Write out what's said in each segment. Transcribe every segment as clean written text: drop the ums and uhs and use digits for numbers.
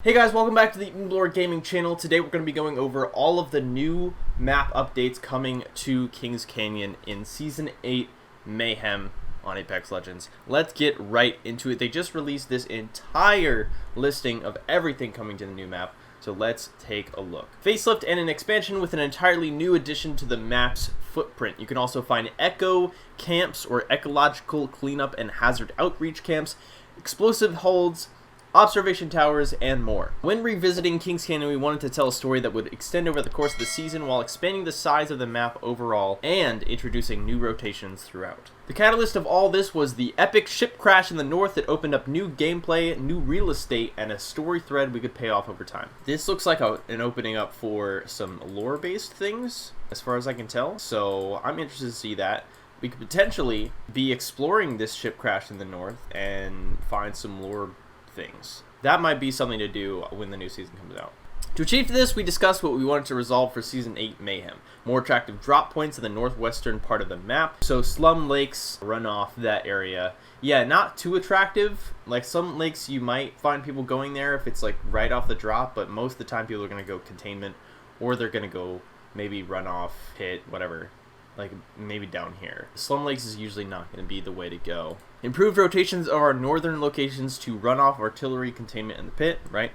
Hey guys, welcome back to the Lord Gaming channel. Today we're going to be going over all of the new map updates coming to Kings Canyon in Season 8 Mayhem on Apex Legends. Let's get right into it. They just released this entire listing of everything coming to the new map, so let's take a look. Facelift and an expansion with an entirely new addition to the map's footprint. You can also find echo camps or ecological cleanup and hazard outreach camps, explosive holds, observation towers, and more. When revisiting Kings Canyon, we wanted to tell a story that would extend over the course of the season while expanding the size of the map overall and introducing new rotations throughout. The catalyst of all this was the epic ship crash in the north that opened up new gameplay, new real estate, and a story thread we could pay off over time. This looks like an opening up for some lore-based things, as far as I can tell, so I'm interested to see that. We could potentially be exploring this ship crash in the north and find some lore things. That might be something to do when the new season comes out. To achieve this, we discussed what we wanted to resolve for Season 8 Mayhem. More attractive drop points in the northwestern part of the map. So slum lakes run off that area. Yeah, not too attractive. Like some lakes you might find people going there if it's like right off the drop, but most of the time people are going to go containment, or they're going to go maybe run off, hit, whatever. Like maybe down here. Slum lakes is usually not going to be the way to go. Improved rotations of our northern locations to run off artillery containment in the pit, right?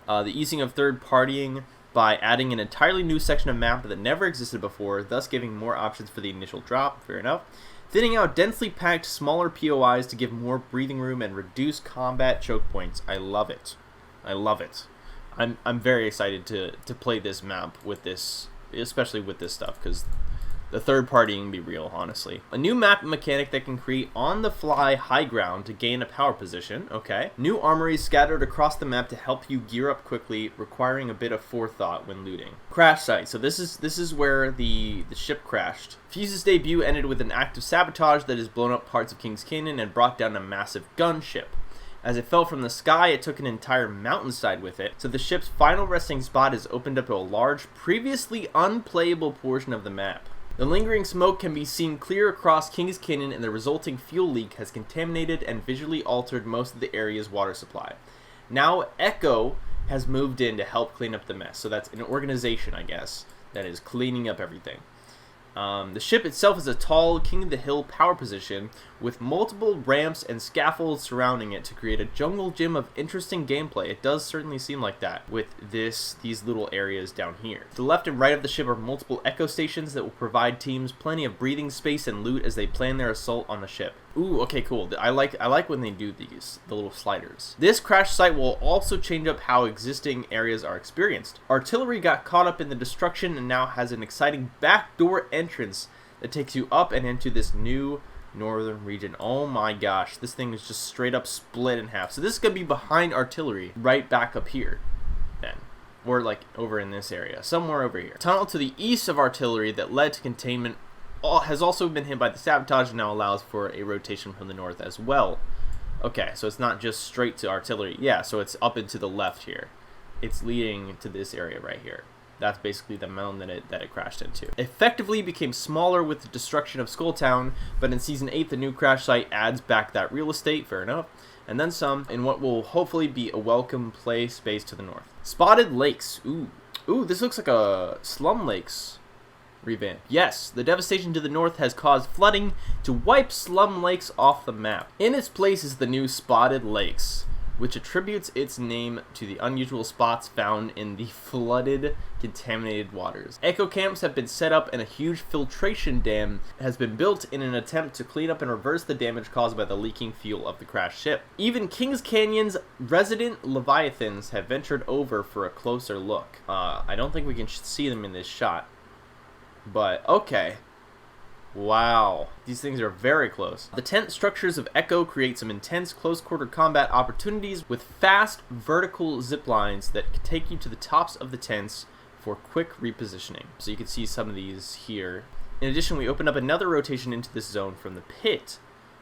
The easing of third partying by adding an entirely new section of map that never existed before, thus giving more options for the initial drop, fair enough. Thinning out densely packed smaller POIs to give more breathing room and reduce combat choke points. I love it. I love it. I'm very excited to play this map with this, especially with this stuff, because the third party can be real, honestly. A new map mechanic that can create on-the-fly high ground to gain a power position, okay. New armories scattered across the map to help you gear up quickly, requiring a bit of forethought when looting. Crash site. So this is where the ship crashed. Fuse's debut ended with an act of sabotage that has blown up parts of Kings Canyon and brought down a massive gunship. As it fell from the sky, it took an entire mountainside with it, so the ship's final resting spot has opened up to a large, previously unplayable portion of the map. The lingering smoke can be seen clear across Kings Canyon, and the resulting fuel leak has contaminated and visually altered most of the area's water supply. Now Echo has moved in to help clean up the mess, so that's an organization, I guess, that is cleaning up everything. The ship itself is a tall, king-of-the-hill power position with multiple ramps and scaffolds surrounding it to create a jungle gym of interesting gameplay. It does certainly seem like that with these little areas down here. To the left and right of the ship are multiple echo stations that will provide teams plenty of breathing space and loot as they plan their assault on the ship. Ooh, okay, cool. I like when they do these, the little sliders. This crash site will also change up how existing areas are experienced. Artillery got caught up in the destruction and now has an exciting backdoor entrance that takes you up and into this new northern region. Oh my gosh, this thing is just straight up split in half. So this is going to be behind artillery, right back up here then. Or like over in this area, somewhere over here. Tunnel to the east of artillery that led to containment has also been hit by the sabotage and now allows for a rotation from the north as well. Okay, so it's not just straight to artillery. Yeah, so it's up and to the left here. It's leading to this area right here. That's basically the mountain that it crashed into. Effectively became smaller with the destruction of Skulltown, but in Season 8 the new crash site adds back that real estate, fair enough, and then some, in what will hopefully be a welcome play space to the north. Spotted lakes. Ooh, this looks like a slum lakes revamp. Yes, the devastation to the north has caused flooding to wipe slum lakes off the map. In its place is the new Spotted Lakes, which attributes its name to the unusual spots found in the flooded, contaminated waters. Echo camps have been set up and a huge filtration dam has been built in an attempt to clean up and reverse the damage caused by the leaking fuel of the crashed ship. Even Kings Canyon's resident leviathans have ventured over for a closer look. I don't think we can see them in this shot, but okay. Wow, these things are very close. The tent structures of Echo create some intense close-quarter combat opportunities with fast vertical zip lines that can take you to the tops of the tents for quick repositioning. So you can see some of these here. In addition, we open up another rotation into this zone from the pit.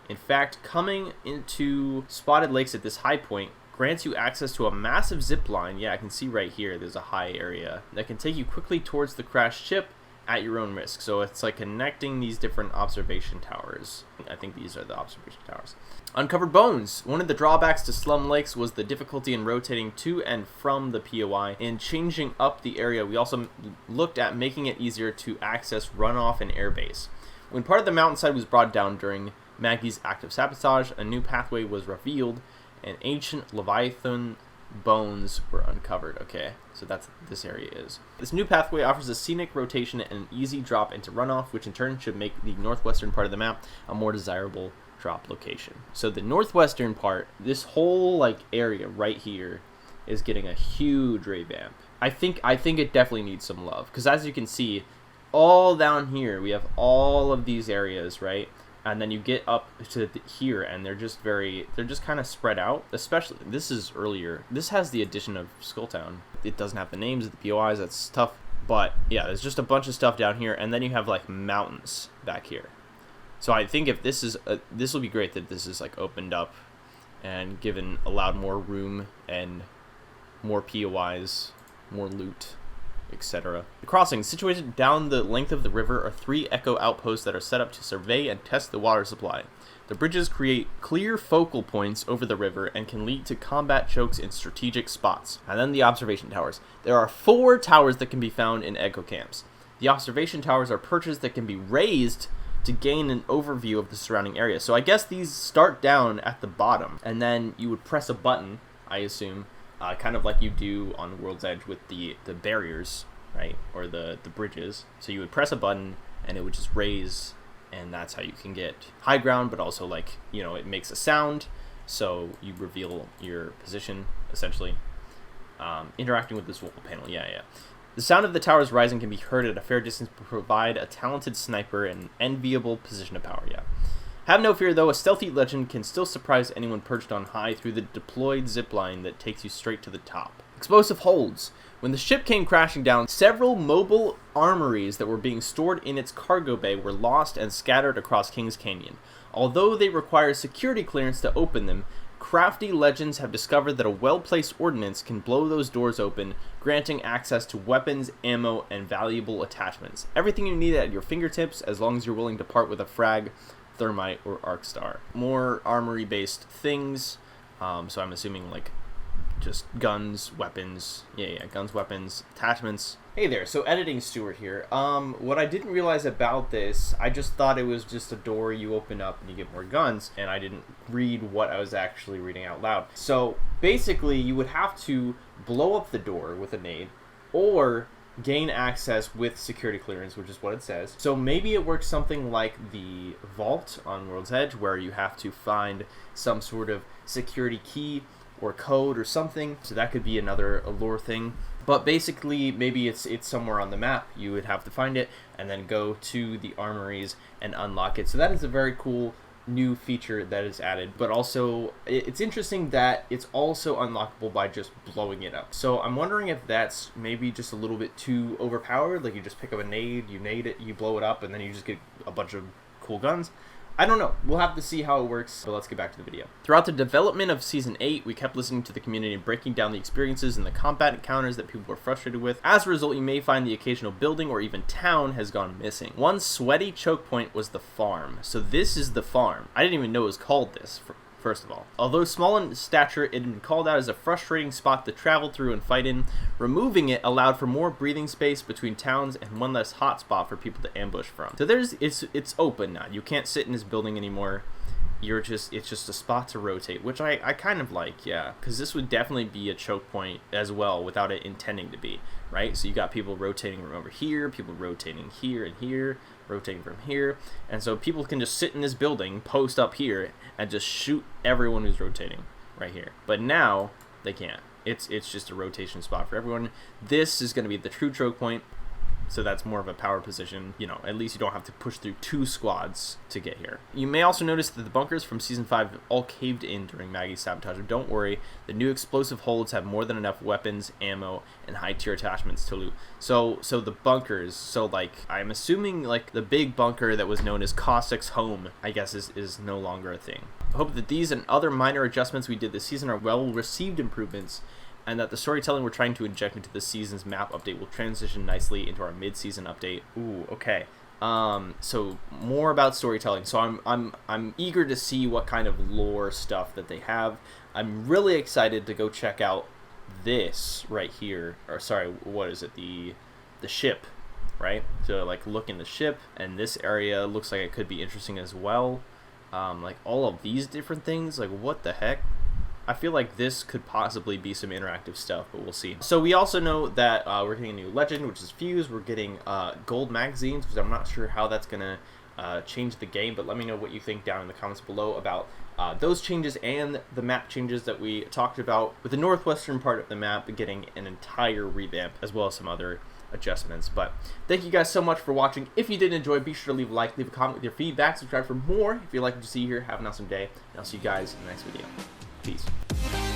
In fact, coming into Spotted Lakes at this high point grants you access to a massive zip line. Yeah, I can see right here there's a high area that can take you quickly towards the crashed ship at your own risk. So it's like connecting these different observation towers. I think these are the observation towers. Uncovered bones. One of the drawbacks to Slum Lakes was the difficulty in rotating to and from the POI. In changing up the area, we also looked at making it easier to access runoff and airbase. When part of the mountainside was brought down during Maggie's active sabotage, a new pathway was revealed, and ancient Leviathan bones were uncovered. Okay, so that's what this area is. This new pathway offers a scenic rotation and an easy drop into runoff, which in turn should make the northwestern part of the map a more desirable drop location. So the northwestern part, this whole like area right here, is getting a huge revamp. I think it definitely needs some love, because as you can see, all down here we have all of these areas, right? And then you get up to here, and they're just kind of spread out. Especially, this is earlier. This has the addition of Skulltown. It doesn't have the names of the POIs. That's tough. But yeah, there's just a bunch of stuff down here, and then you have like mountains back here. So I think if this is this will be great that this is like opened up and allowed more room and more POIs, more loot, etc. The crossing, situated down the length of the river, are 3 echo outposts that are set up to survey and test the water supply. The bridges create clear focal points over the river and can lead to combat chokes in strategic spots. And then the observation towers. There are 4 towers that can be found in echo camps. The observation towers are perches that can be raised to gain an overview of the surrounding area. So I guess these start down at the bottom, and then you would press a button, I assume, kind of like you do on World's Edge with the barriers, right, or the bridges. So you would press a button, and it would just raise, and that's how you can get high ground, but also, like, you know, it makes a sound, so you reveal your position, essentially. Interacting with this wall panel, yeah. The sound of the towers rising can be heard at a fair distance to provide a talented sniper an enviable position of power, yeah. Have no fear, though, a stealthy legend can still surprise anyone perched on high through the deployed zipline that takes you straight to the top. Explosive holds. When the ship came crashing down, several mobile armories that were being stored in its cargo bay were lost and scattered across Kings Canyon. Although they require security clearance to open them, crafty legends have discovered that a well-placed ordnance can blow those doors open, granting access to weapons, ammo, and valuable attachments. Everything you need at your fingertips, as long as you're willing to part with a frag, thermite, or arc star. More armory based things, so I'm assuming like just guns, weapons, guns, weapons, attachments. Hey there, so editing Stuart here. What I didn't realize about this, I just thought it was just a door you open up and you get more guns, and I didn't read what I was actually reading out loud. So basically you would have to blow up the door with a nade, or gain access with security clearance, which is what it says. So maybe it works something like the vault on World's Edge, where you have to find some sort of security key or code or something. So that could be another allure thing. But basically, maybe it's somewhere on the map. You would have to find it and then go to the armories and unlock it. So that is a very cool new feature that is added, but also it's interesting that it's also unlockable by just blowing it up. So I'm wondering if that's maybe just a little bit too overpowered, like you just pick up a nade, you nade it, you blow it up, and then you just get a bunch of cool guns. I don't know. We'll have to see how it works, but let's get back to the video. Throughout the development of Season 8, we kept listening to the community and breaking down the experiences and the combat encounters that people were frustrated with. As a result, you may find the occasional building or even town has gone missing. One sweaty choke point was the farm. So this is the farm. I didn't even know it was called this, first of all. Although small in stature, it had been called out as a frustrating spot to travel through and fight in. Removing it allowed for more breathing space between towns and one less hot spot for people to ambush from. So it's open now. You can't sit in this building anymore. It's just a spot to rotate, which I kind of like, yeah, because this would definitely be a choke point as well without it intending to be, right? So you got people rotating from over here, people rotating here and here, rotating from here, and so people can just sit in this building, post up here, and just shoot everyone who's rotating right here. But now they can't. It's just a rotation spot for everyone. This is going to be the true choke point. So that's more of a power position. You know, at least you don't have to push through 2 squads to get here. You may also notice that the bunkers from Season 5 all caved in during Maggie's sabotage. Don't worry, the new explosive holds have more than enough weapons, ammo, and high-tier attachments to loot. So the bunkers, so like, I'm assuming like the big bunker that was known as Caustic's home, I guess is no longer a thing. I hope that these and other minor adjustments we did this season are well-received improvements, and that the storytelling we're trying to inject into this season's map update will transition nicely into our mid-season update. Ooh, okay. So more about storytelling. So I'm eager to see what kind of lore stuff that they have. I'm really excited to go check out this right here, or sorry, what is it? The ship, right? To like look in the ship, and this area looks like it could be interesting as well. Like all of these different things, like what the heck? I feel like this could possibly be some interactive stuff, but we'll see. So we also know that we're getting a new legend, which is Fuse. We're getting gold magazines, which I'm not sure how that's going to change the game, but let me know what you think down in the comments below about those changes and the map changes that we talked about, with the northwestern part of the map getting an entire revamp, as well as some other adjustments. But thank you guys so much for watching. If you did enjoy, be sure to leave a like, leave a comment with your feedback, subscribe for more if you like what you see here. Have an awesome day, and I'll see you guys in the next video. Peace.